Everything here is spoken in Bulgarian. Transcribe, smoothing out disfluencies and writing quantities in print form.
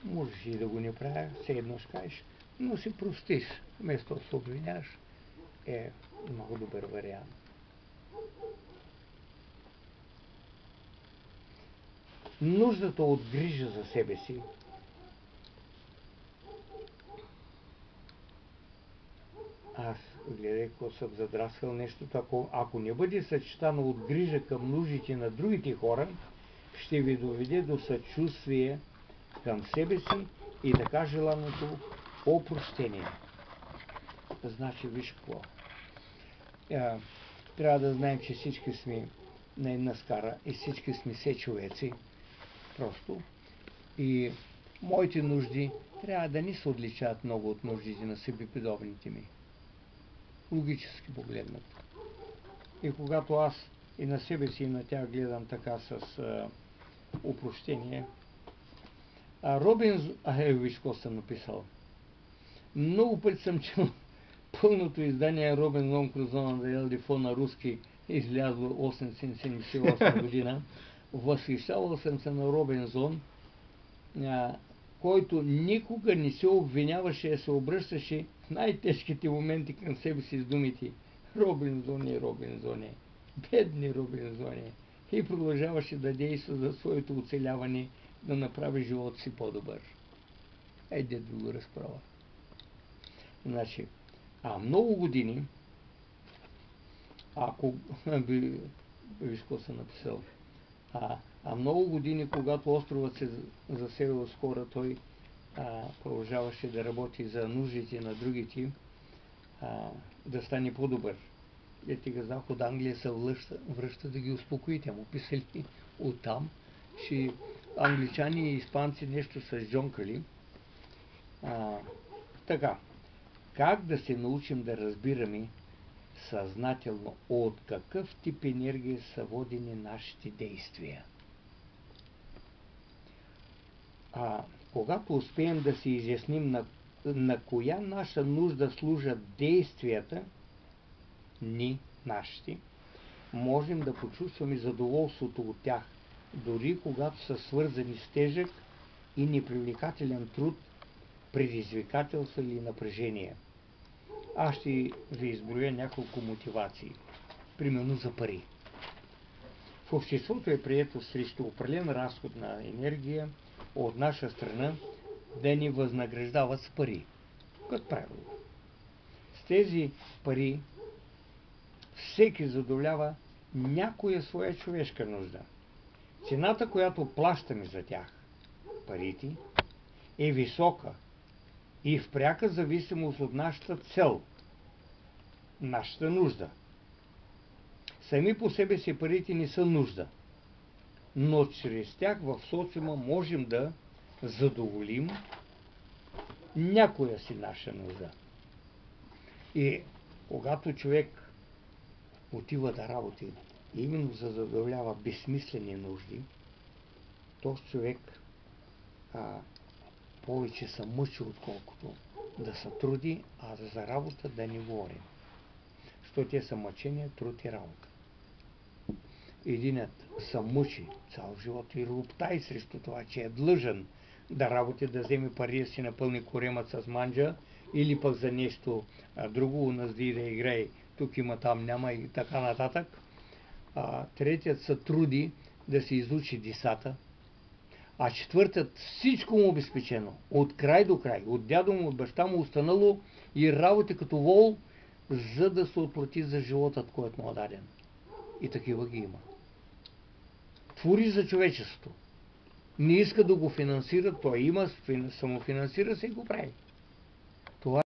Можеш и да го не правя, все едно ще кажеш, но си простиш, вместо да се обвиняваш, е много добър вариант. Нуждата от грижа за себе си аз гледай, ако съм задраскал нещо, ако не бъде съчетано от грижа към нуждите на другите хора, ще ви доведе до съчувствие към себе си и така желаното опрощение. Значи, виж какво. Трябва да знаем, че всички сме на една скара и всички сме все човеци. Просто. И моите нужди трябва да не се отличават много от нуждите на себеподобните ми. Логически погледнато. И когато аз и на себе си и на тях гледам така с опрощение, виж какво съм написал. Много пъти съм чел пълното издание Робинзон Крузо на Ел Дефо на руски, излязло 878 година. Възхищавал съм се на Робинзон, който никога не се обвиняваше, а се обръщаше в най-тежките моменти към себе си с думите Робинзоне, Робинзоне, бедни Робинзоне, и продължаваше да действа за своето оцеляване, да направи живота си по-добър. Айде да го разправя. Значи, много години, виж какво съм написал, много години, когато островът се заселил с хора, той продължаваше да работи за нуждите на другите, да стане по-добър. Казах, от Англия се връща да ги успокои. Те му писали оттам, че англичани и испанци нещо са жонкали. Така, как да се научим да разбираме съзнателно от какъв тип енергия са водени нашите действия? Когато успеем да си изясним на коя наша нужда служат действията ни, нашите, можем да почувстваме задоволството от тях, дори когато са свързани с тежък и непривлекателен труд, предизвикателство или напрежение. Аз ще ви изброя няколко мотивации. Примерно за пари. В обществото е прието срещу определен разход на енергия от наша страна да ни възнаграждават с пари. Като правило. С тези пари всеки задоволява някоя своя човешка нужда. Цената, която плащаме за тях, парите, е висока и в пряка зависимост от нашата цел, нашата нужда. Сами по себе си парите не са нужда, но чрез тях в социума можем да задоволим някоя си наша нужда. И когато човек отива да работи именно за да задоволява безсмислени нужди, този човек повече се мъчи, отколкото да се труди, а за работа да не говорим. Що те са мъчения, труд и работа. Единят се мъчи цял живот и роптае срещу това, че е длъжен да работи, да вземе пари, да си напълни коремът с манджа, или пък за нещо друго, уназди да играе, тук има, там няма и така нататък. Третият се труди да се изучи децата, а четвъртът всичко му обезпечено, от край до край, от дядо му, от баща му останало и работи като вол, за да се отплати за животът, който му е даден. И такива ги има. Твори за човечеството. Не иска да го финансира, той има, самофинансира се и го прави.